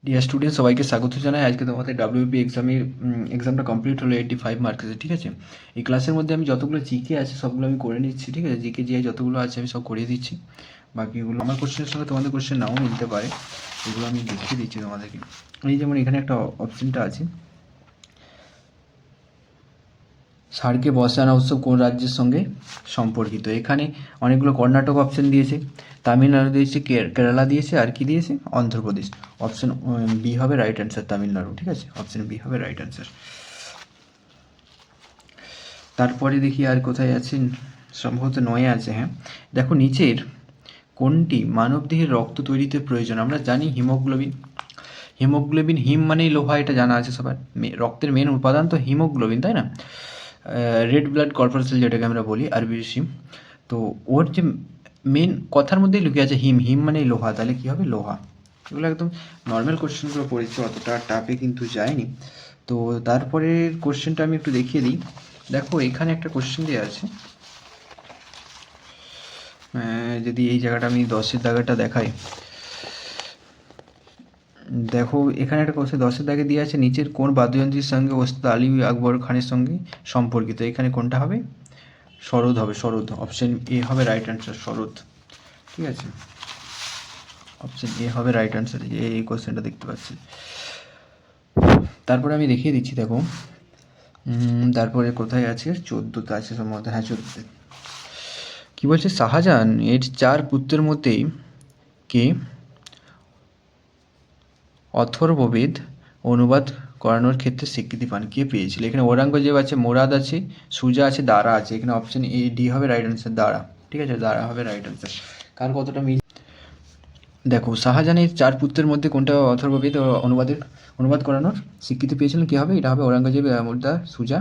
Dear student, সবাইকে স্বাগত জানাই। আজকে তোমাদের ডাব্লিউবি এক্সামটা কমপ্লিট হলো 85 মার্কসে, ঠিক আছে। এই ক্লাসের মধ্যে আমি যতগুলো জিকে আছে সবগুলো আমি করে নিচ্ছি, ঠিক আছে। জিকে জিআই যতগুলো আছে আমি সব করিয়ে দিচ্ছি। বাকিগুলো আমার কোশ্চেনের সঙ্গে তোমাদের কোশ্চেন নাও মিলতে পারে, এগুলো আমি দেখিয়ে দিচ্ছি তোমাদেরকে। এই যেমন এখানে একটা অপশনটা আছে, ষাঁড়কে বর্ষা আনা উৎসব কোন রাজ্যের সঙ্গে সম্পর্কিত। এখানে অনেকগুলো কর্ণাটক অপশন দিয়েছে, তামিলনাড়ু দিয়েছে, কেরালা দিয়েছে, আর কি দিয়েছে, অন্ধ্রপ্রদেশ। অপশন বি হবে রাইট অ্যান্সার, তামিলনাড়ু, ঠিক আছে। অপশন বি হবে রাইট অ্যান্সার। তারপরে দেখি আর কোথায় আছেন, সম্ভবত নয়ে আছে। হ্যাঁ, দেখো নিচের কোনটি মানবদেহের রক্ত তৈরিতে প্রয়োজন। আমরা জানি হিমোগ্লোবিন। হিমোগ্লোবিন, হিম মানেই লোহা, এটা জানা আছে সবার। রক্তের মেন উপাদান তো হিমোগ্লোবিন, তাই না। রেড ব্লাড কর্পাসেল যেটাকে আমরা বলি আরবিসি। তো ওর যে মেন কথার মধ্যেই লুকিয়ে আছে হিম, হিম মানে লোহা, তাহলে কী হবে, লোহা। এগুলো একদম নর্মাল কোশ্চেনগুলো পড়েছি, অতটা টাফে কিন্তু যায়নি। তো তারপরের কোশ্চেনটা আমি একটু দেখিয়ে দিই। দেখো এখানে একটা কোশ্চেন দেওয়া আছে, যদি এই জায়গাটা আমি 10-এর দাগেটা দেখাই। দেখো এখানে একটা কোশ্চেন 10-এর দাগে দিয়ে আছে, নিচের কোন বাদ্যযন্ত্রের সঙ্গে ওস্তাদ আলী আকবর খানের সঙ্গে সম্পর্কিত। এখানে কোনটা হবে, সরোদ হবে, সরোদ। অপশন এ হবে রাইট অ্যান্সার, সরোদ, ঠিক আছে। অপশন এ হবে রাইট অ্যান্সার, এই কোশ্চেনটা দেখতে পাচ্ছি। তারপরে আমি দেখিয়ে দিচ্ছি, দেখো তারপরে কোথায় আছে, 14তে আছে সম্ভবত, হ্যাঁ 14তে। কী বলছে, শাহজাহান এর 4 পুত্রের মধ্যে কে অথর্ববেদ অনুবাদ করানোর ক্ষেত্রে স্বীকৃতি পান, কে পেয়েছিল। এখানে ঔরঙ্গজেব আছে, মোরাদ আছে, সুজা আছে, দারা আছে। এখানে অপশন এ ডি হবে রাইট অ্যান্সার, দারা, ঠিক আছে। দারা হবে রাইট অ্যান্সার। কার কতটা মিল, দেখো শাহজাহানের 4 পুত্রের মধ্যে কোনটা অথর্ববেদ অনুবাদ করানোর স্বীকৃতি পেয়েছিলেন, কী হবে, এটা হবে ঔরঙ্গজেব, মোর্দা, সুজা,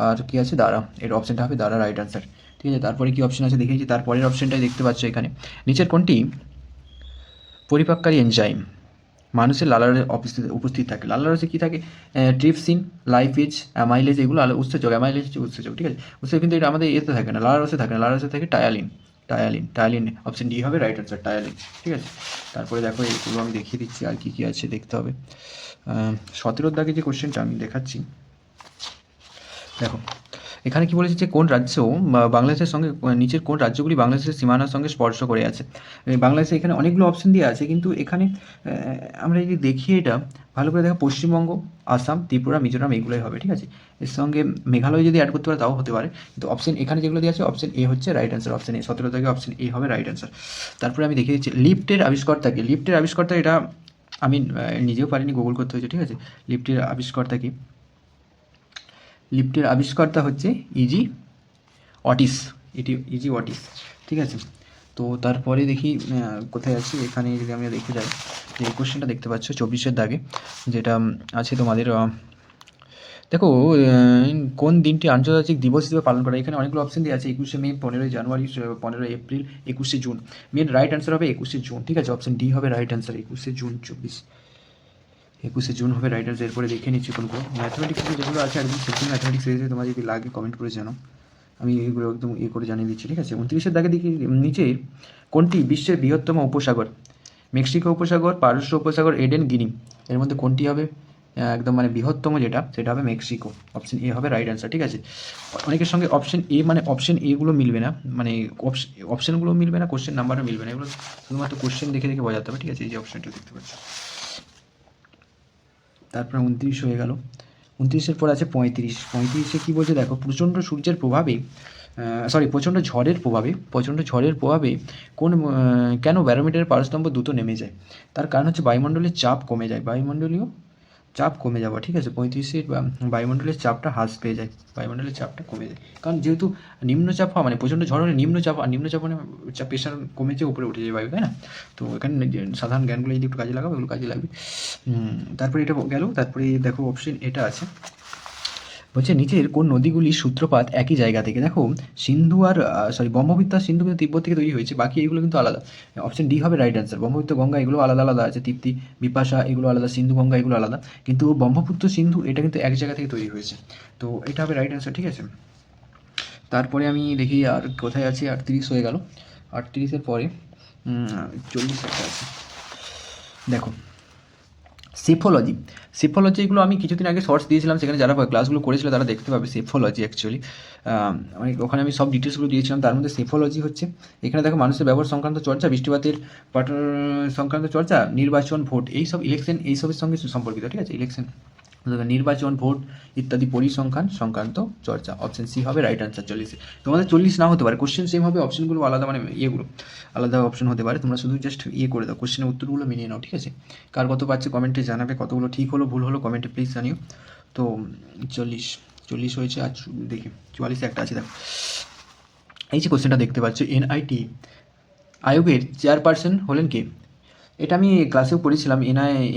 আর কি আছে, দারা। এর অপশনটা হবে দারা, রাইট অ্যান্সার, ঠিক আছে। তারপরে কি অপশন আছে দেখিয়েছি, তারপরের অপশনটাই দেখতে পাচ্ছ এখানে। নিচের কোনটি পরিপাককারী এনজাইম মানুষের লালারসে উপস্থিত থাকে। লালারসে কী থাকে, ট্রিপসিন, লাইপেজ, অ্যামাইলেজ, এগুলো উৎসেচক। অ্যামাইলেজ হচ্ছে উৎসেচক, ঠিক আছে। উৎসেচক কিন্তু এটা আমাদের এতে থাকে না, লালারসে থাকে না। লালারসে থাকে টায়ালিন, টায়ালিন। অপশন ডি হবে রাইট অ্যান্সার, টায়ালিন, ঠিক আছে। তারপরে দেখো এগুলো আমি দেখিয়ে দিচ্ছি আর কী কী আছে দেখতে হবে। 17-র দাগে যে কোশ্চেনটা আমি দেখাচ্ছি, দেখো এখানে কি বলেছে যে কোন রাজ্য বাংলাদেশের সঙ্গে, নিচের কোন রাজ্যগুলি বাংলাদেশের সীমানার সঙ্গে স্পর্শ করে আছে। বাংলাদেশে এখানে অনেকগুলো অপশন দিয়ে আছে, কিন্তু এখানে আমরা যদি দেখি এটা ভালো করে দেখো, পশ্চিমবঙ্গ, আসাম, ত্রিপুরা, মিজোরাম, এগুলোই হবে, ঠিক আছে। এর সঙ্গে মেঘালয় যদি অ্যাড করতে পারে তাও হতে পারে, কিন্তু অপশন এখানে যেগুলো দিয়ে আছে অপশন এ হচ্ছে রাইট অ্যান্সার। অপশন এ, 17 থেকে অপশন এ হবে রাইট অ্যান্সার। তারপরে আমি দেখিয়ে দিচ্ছি লিফটের আবিষ্কর্তা, এটা আমি নিজেও পারিনি, গুগল করতে হয়েছে, ঠিক আছে। লিফটের আবিষ্কর্তা হচ্ছে ইজি অটিস, ইজি অটিস, ঠিক আছে। তো তারপরে দেখি কোথায় আছে, এখানে যদি আমরা দেখে যাই, যে এই কোশ্চেনটা দেখতে পাচ্ছ 24-এর দাগে, যেটা আছে তোমাদের। দেখো কোন দিনটি আন্তর্জাতিক দিবস হিসেবে পালন করা। এখানে অনেকগুলো অপশন দিয়ে আছে, 21শে মে, 15ই জানুয়ারি, 15ই এপ্রিল, 21শে জুন। মেন রাইট অ্যান্সার হবে 21শে জুন, ঠিক আছে। অপশন ডি হবে রাইট অ্যান্সার, 21শে জুন 21শে জুন হবে রাইট অ্যান্সার। এরপরে দেখে নিচ্ছি কোনগুলো ম্যাথমেটিক্সে যেগুলো আছে, একদম সিম্পল ম্যাথমেটিক্স এসে তোমার যদি লাগে কমেন্ট করে জানো, আমি এগুলো একদম করে জানিয়ে দিচ্ছি, ঠিক আছে। 29-এর দাগে দেখি নিচে কোনটি বিশ্বের বৃহত্তম উপসাগর। মেক্সিকো উপসাগর, পারস্য উপসাগর, এডেন, গিনি। এর মধ্যে কোনটি হবে একদম মানে বৃহত্তম যেটা, সেটা হবে মেক্সিকো। অপশন এ হবে রাইট অ্যান্সার, ঠিক আছে। অনেকের সঙ্গে অপশন এ মানে অপশন এগুলো মিলবে না, মানে অপশনগুলো মিলবে না, কোশ্চেন নাম্বারও মিলবে না। এগুলো শুধুমাত্র কোশ্চেন দেখে দেখে বোঝাতে হবে, ঠিক আছে। এই যে অপশনটা দেখতে পাচ্ছ। তারপরে 29 হয়ে গেল। 29-এর পর আছে 35-এ কী বলছে দেখো, প্রচণ্ড ঝড়ের প্রভাবে কেন ব্যারোমিটারের পারস্তম্ভ দ্রুত নেমে যায়। তার কারণ হচ্ছে বায়ুমণ্ডলের চাপ কমে যায়, বায়ুমণ্ডলীয় চাপ কমে যাওয়া, ঠিক আছে। 35-এ বায়ুমণ্ডলের চাপটা হ্রাস পেয়ে যায়, বায়ুমণ্ডলের চাপটা কমে যায়। কারণ যেহেতু নিম্নচাপ হওয়া মানে প্রচণ্ড ঝড় হলে নিম্নচাপ, আর নিম্নচাপ মানে প্রেশার কমেছে, উপরে উঠে যায় বায়ু, তাই না। তো এখানে সাধারণ জ্ঞানগুলো যদি একটু কাজে লাগাবো, এগুলো কাজে লাগবে। তারপরে এটা গেল। তারপরে দেখো অপশন এটা আছে, বলছে নিচের কোন নদীগুলির সূত্রপাত একই জায়গা থেকে। দেখো সিন্ধু আর ব্রহ্মপুত্র আর সিন্ধু কিন্তু তিব্বত থেকে তৈরি হয়েছে, বাকি এগুলো কিন্তু আলাদা। অপশন ডি হবে রাইট অ্যান্সার। ব্রহ্মপুত্র, গঙ্গা এগুলো আলাদা আলাদা আছে, তৃপ্তি, বিপাশা এগুলো আলাদা, সিন্ধু, গঙ্গা এগুলো আলাদা, কিন্তু ব্রহ্মপুত্র, সিন্ধু এটা কিন্তু এক জায়গা থেকে তৈরি হয়েছে। তো এটা হবে রাইট অ্যান্সার, ঠিক আছে। তারপরে আমি দেখি আর কোথায় আছে, 38 হয়ে গেল। 38-এর পরে 40 একটা আছে, দেখো সেফোলজি, সেফোলজি এগুলো আমি কিছুদিন আগে শর্টস দিয়েছিলাম, সেখানে যারা ক্লাসগুলো করেছিল তারা দেখতে পাবে। সেফোলজি অ্যাকচুয়ালি মানে ওখানে আমি সব ডিটেলসগুলো দিয়েছিলাম। তার মধ্যে সেফোলজি হচ্ছে, এখানে দেখো মানুষের ব্যবহার সংক্রান্ত চর্চা, বৃষ্টিপাতের পাটন সংক্রান্ত চর্চা, নির্বাচন, ভোট, এইসব ইলেকশন এইসবের সঙ্গে সুসম্পর্কিত, ঠিক আছে। ইলেকশন, নির্বাচন, ভোট ইত্যাদি পরিসংখ্যান সংক্রান্ত চর্চা। অপশন সি হবে রাইট আনসার 40। তোমাদের 40 না হতে পারে, কোশ্চেন সেম হবে, অপশনগুলো আলাদা, মানে ইয়েগুলো আলাদা অপশন হতে পারে। তোমরা শুধু জাস্ট ইয়ে করে দাও, কোশ্চেনের উত্তরগুলো মিলিয়ে নাও, ঠিক আছে। কার কত পাচ্ছে কমেন্টে জানাবে, কতগুলো ঠিক হলো ভুল হলো কমেন্টে প্লিজ জানিও। তো 40 হয়েছে, আর দেখি 44 একটা আছে। দেখো এই যে কোশ্চেনটা দেখতে পাচ্ছ, এনআইটি আয়োগের চেয়ারপারসন হলেন কে? এটা আমি ক্লাসেও পড়েছিলাম।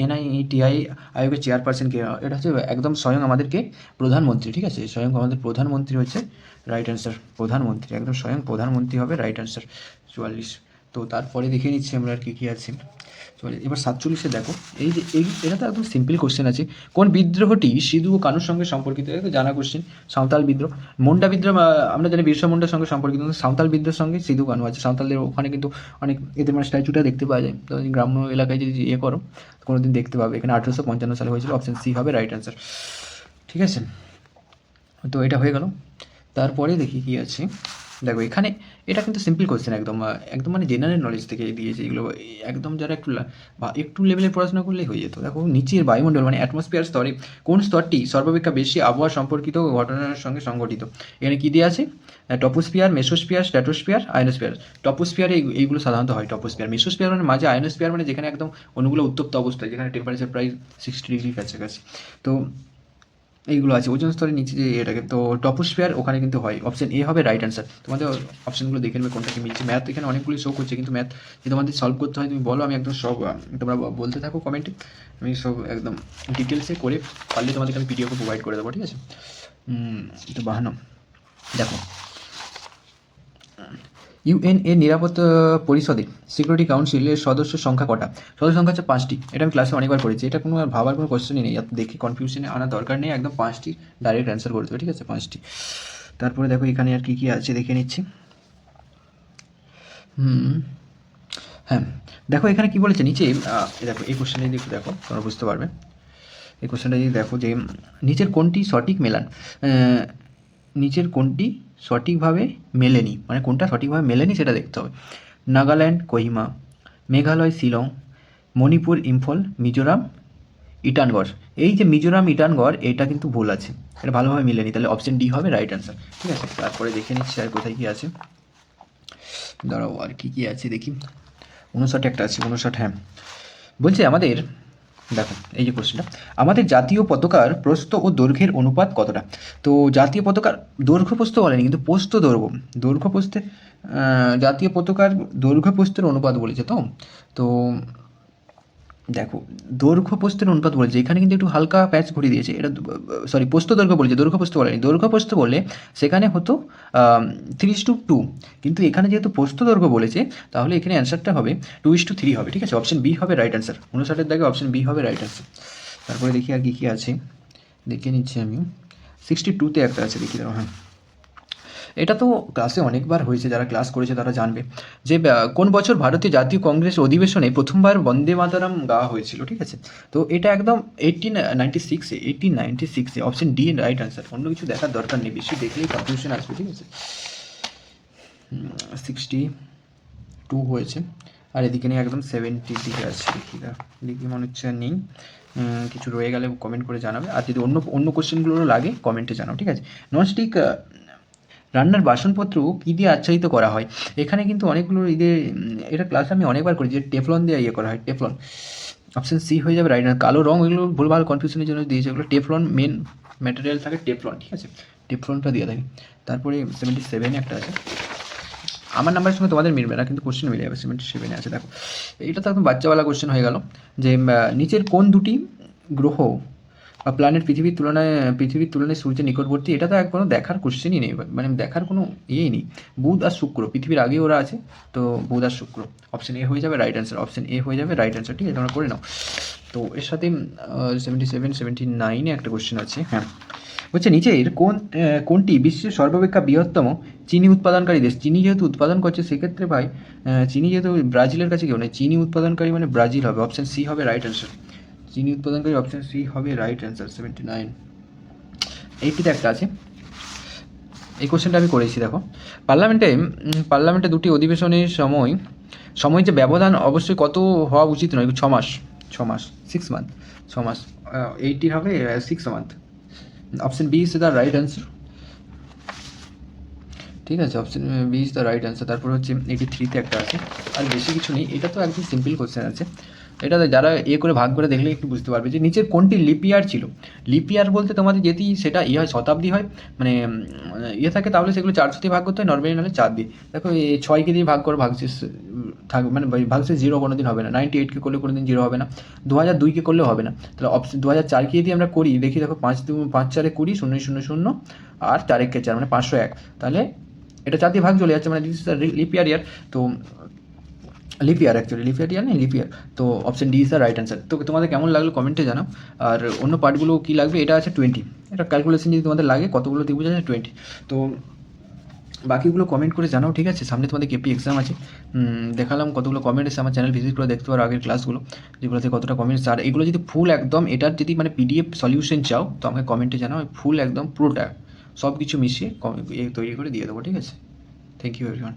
এনআইটিআই আয়োগের চেয়ারপারসন কে? এটা হচ্ছে একদম স্বয়ং আমাদেরকে প্রধানমন্ত্রী, ঠিক আছে। স্বয়ং আমাদের প্রধানমন্ত্রী হচ্ছে রাইট অ্যান্সার। প্রধানমন্ত্রী, একদম স্বয়ং প্রধানমন্ত্রী হবে রাইট অ্যান্সার। 44। তো তারপরে দেখে নিচ্ছি আমরা আর কী আছে। এবার 47-এ দেখো, এই যে এটা তো একদম সিম্পল কোশ্চেন আছে। কোন বিদ্রোহটি সিধু ও কানুর সঙ্গে সম্পর্কিত? এটা জানা কোশ্চেন। সাঁওতাল বিদ্রোহ। মুন্ডা বিদ্রোহ আমরা জানি বিরসা মুন্ডার সঙ্গে সম্পর্কিত, সাঁওতাল বিদ্রোহের সঙ্গে সিধু কানু আছে। সাঁওতালদের ওখানে কিন্তু অনেক এদের মানে স্ট্যাচুটা দেখতে পাওয়া যায়। তো গ্রাম্য এলাকায় যদি ইয়ে করো কোনো দিন দেখতে পাবে। এখানে 1855 সালে হয়েছিল। অপশন সি হবে রাইট অ্যান্সার, ঠিক আছে। তো এটা হয়ে গেল। তারপরে দেখি কি আছে। দেখো এখানে এটা কিন্তু সিম্পল কোশ্চেন, একদম একদম মানে জেনারেল নলেজ থেকে দিয়েছে এগুলো। একদম যারা একটু লেভেলের পড়াশোনা করলেই হয়ে যেত। দেখো নিচের বায়ুমণ্ডল মানে অ্যাটমসফিয়ার স্তরে কোন স্তরটি সর্বাপেক্ষা বেশি আবহাওয়া সম্পর্কিত ঘটনার সঙ্গে সংগঠিত? এখানে কী দেওয়া আছে? Troposphere, mesosphere, stratosphere, ionosphere. টপোস্ফিয়ারে এইগুলো সাধারণত হয়। টপোস্ফিয়ার, মেসোস্ফিয়ার মানে মাঝে, আয়নোস্ফিয়ার মানে যেখানে একদম অণুগুলো উত্তপ্ত অবস্থায়, যেখানে টেম্পারেচার প্রায় 60 ডিগ্রি কাছাকাছি। তো এইগুলো আছে ওজন স্তরের নিচে যে এটাকে। তো টপোস্ফিয়ার ওখানে কিন্তু হয়। অপশন এ হবে রাইট অ্যান্সার। তোমাদের অপশনগুলো দেখে নেবে কোনটাকে মিলছে। ম্যাথ এখানে অনেকগুলি শো করছে, কিন্তু ম্যাথ যে তোমাদের সলভ করতে হয় তুমি বলো, আমি একদম সব তোমরা বলতে থাকো কমেন্টে, আমি সব একদম ডিটেলসে করে পারলে তোমাদেরকে আমি পিডিএফও প্রোভাইড করে দেবো, ঠিক আছে। তো 52 দেখো, ইউএনএ নিরাপত্তা পরিষদে সিকিউরিটি কাউন্সিলের সদস্য সংখ্যা কটা? সদস্য সংখ্যা হচ্ছে 5টি। এটা আমি ক্লাসে অনেকবার করেছি। এটা কোনো ভাবার কোনো কোশ্চেনই নেই, দেখে কনফিউশনে আনার দরকার নেই। একদম 5টি ডাইরেক্ট অ্যান্সার করতে হবে, ঠিক আছে। 5টি। তারপরে দেখো এখানে আর কী কী আছে দেখে নিচ্ছি। হ্যাঁ দেখো এখানে কী বলেছে নিচে। দেখো এই কোশ্চেনটা যদি একটু দেখো তোমরা বুঝতে পারবে। এই কোশ্চেনটা যদি দেখো যে নিচের কোনটি সঠিক মেলান, নিচের কোনটি সঠিকভাবে মেলেনি, মানে কোনটা সঠিকভাবে মেলেনি সেটা দেখতে হবে। নাগাল্যান্ড কোহিমা, মেঘালয় শিলং, মণিপুর ইম্ফল, মিজোরাম ইটানগড়। এই যে মিজোরাম ইটানগড় এটা কিন্তু ভুল আছে, এটা ভালোভাবে মিলেনি, তাহলে অপশন ডি হবে রাইট অ্যান্সার, ঠিক আছে। তারপরে দেখে নিচ্ছি আর কোথায় কী আছে। দাঁড়াও আর কী কী আছে দেখি। 59 একটা আছে, 59। হ্যাঁ বলছে আমাদের, দেখো এই যে কোশ্চেনটা, আমাদের জাতীয় পতাকার প্রস্থ ও দৈর্ঘ্যের অনুপাত কতটা? তো জাতীয় পতাকার দৈর্ঘ্য প্রস্থ বলেনি, কিন্তু প্রস্থ দৈর্ঘ্য, দৈর্ঘ্য প্রস্থে জাতীয় পতাকার দৈর্ঘ্য প্রস্থের অনুপাত বলেছে। তো দেখো দৈর্ঘ্য প্রস্থের অনুপাত বলেছে, এখানে কিন্তু একটু হালকা প্যাচ ঘুরিয়ে দিয়েছে। এটা সরি প্রস্থ দৈর্ঘ্য বলেছে, দৈর্ঘ্য প্রস্থ বলেনি। দৈর্ঘ্য প্রস্থ বললে সেখানে হতো 3:2, কিন্তু এখানে যেহেতু প্রস্থ দৈর্ঘ্য বলেছে তাহলে এখানে অ্যান্সারটা হবে 2:3 হবে, ঠিক আছে। অপশন বি হবে রাইট অ্যান্সার। 59-এর দাগে অপশন বি হবে রাইট অ্যান্সার। তারপরে দেখি আর কী কী আছে দেখে নিচ্ছি আমি। 62-তে একটা আছে, দেখি দাও। হ্যাঁ এটা তো ক্লাসে অনেকবার হয়েছে, যারা ক্লাস করেছে তারা জানবে যে কোন বছর ভারতীয় জাতীয় কংগ্রেস অধিবেশনে প্রথমবার বন্দে মাতরম গাওয়া হয়েছিল, ঠিক আছে। তো এটা একদম 1896-এ অপশন ডি রাইট অ্যান্সার। অন্য কিছু দেখার দরকার নেই, বেশি দেখলেই কনফিউশন আসবে, ঠিক আছে। 62 হয়েছে, আর এদিকে নিয়ে একদম 70-র দিকে আছে। দেখি মনে হচ্ছে নেই, কিছু রয়ে গেলে কমেন্ট করে জানাবে। আর যদি অন্য কোশ্চেনগুলো লাগে কমেন্টে জানাও, ঠিক আছে। ননস্টিক রান্নার বাসনপত্র কী দিয়ে আচ্ছাদিত করা হয়? এখানে কিন্তু অনেকগুলো এটা ক্লাসে আমি অনেকবার করি, যে টেফলন দিয়ে ইয়ে করা হয়, টেফলন। অপশন সি হয়ে যাবে রাইট। কালো রঙ এগুলো ভুলভাল কনফিউশনের জন্য দিয়েছে, এগুলো টেফলন মেন ম্যাটেরিয়াল থাকে, টেফলন, ঠিক আছে। টেফলনটা দিয়ে থাকে। তারপরে 77-এ একটা আছে, আমার নাম্বারের সঙ্গে তোমাদের মিলবে না, কিন্তু কোশ্চেন মিলে যাবে। 77-এ আছে। দেখো এটা তো একদম বাচ্চাওয়ালা কোশ্চেন হয়ে গেল, যে নিচের কোন দুটি গ্রহ বা প্ল্যানেট পৃথিবীর তুলনায় সূর্যের নিকটবর্তী? এটা তো কোনো দেখার কোশ্চেনই নেই, মানে দেখার কোনো ইয়েই নেই। বুধ আর শুক্র, পৃথিবীর আগে ওরা আছে, তো বুধ আর শুক্র। অপশন এ হয়ে যাবে রাইট অ্যান্সার। অপশন এ হয়ে যাবে রাইট অ্যান্সার, ঠিক আছে, তোমরা করে নাও। তো এর সাথে 79-79-এ একটা কোশ্চেন আছে। হ্যাঁ বলছে নিচের কোনটি বিশ্বের সর্বাপেক্ষা বৃহত্তম চিনি উৎপাদনকারী দেশ? চিনি যেহেতু উৎপাদন করছে সেক্ষেত্রে ভাই, চিনি যেহেতু ব্রাজিলের কাছে কেউ নেই, চিনি উৎপাদনকারী মানে ব্রাজিল হবে। অপশন সি হবে রাইট অ্যান্সার। চিনি উৎপাদনকারী অপশন সি হবে রাইট অ্যান্সার 79। 80তে একটা আছে, এই কোশ্চেনটা আমি করেছি দেখো। পার্লামেন্টে দুটি অধিবেশনের সময় যে ব্যবধান অবশ্যই কত হওয়া উচিত নয়, 6 মাস, 6 মান্থ, 6 মাস। 80 হবে 6 month. Option B is the right answer. ঠিক আছে, option B is the right answer. তারপর হচ্ছে 83তে একটা আছে, আর বেশি কিছু নেই, এটা তো একদম সিম্পল কোশ্চেন আছে। এটা যারা করে ভাগ করে দেখলে একটু বুঝতে পারবে যে নিচের কোনটি লিপ ইয়ার ছিল। লিপ ইয়ার বলতে তোমাদের যদি সেটা হয় শতাব্দী হয়, মানে থাকে, তাহলে সেগুলো 400 দিয়ে ভাগ করতে হয়, নর্মালি নাহলে 4 দিয়ে। দেখো 6কে দিয়ে ভাগ করো, ভাগশেষ থাকবে, মানে ভাগশেষ 0 কোনো দিন হবে না। 98কে করলে কোনো দিন 0 হবে না। 2002কে করলেও হবে না। তাহলে অপশন 2004কে যদি আমরা করি, দেখি দেখো 5 4 20, 0 0 0 আর 4 1 4, মানে 501। তাহলে এটা 4 দিয়ে ভাগ চলে যাচ্ছে, মানে দিস ইজ লিপ ইয়ার। তো leap year, actually leap year নেই, লিপ ইয়ার। তো option D is the right answer. তো তোমাদের কেমন লাগলো কমেন্টে জানাও। আর অন্য পার্টগুলো কী লাগবে, এটা আছে 20, এটা ক্যালকুলেশন যদি তোমাদের লাগে কতগুলো ত্রিভুজ আছে 20। তো বাকিগুলো কমেন্ট করে জানাও, ঠিক আছে। সামনে তোমাদের কেপি এক্সাম আছে, দেখালাম কতগুলো কমেন্ট এসে। আমার চ্যানেল ভিজিট করে দেখতে পারো আগের ক্লাসগুলো, যেগুলোতে কতটা কমেন্টস। আর এগুলো যদি ফুল একদম এটার যদি মানে পিডিএফ সলিউশন চাও, তো আমাকে কমেন্টে জানাও, ফুল একদম পুরোটা সব কিছু মিশিয়ে তৈরি করে দিয়ে দেবো, ঠিক আছে। Thank you everyone.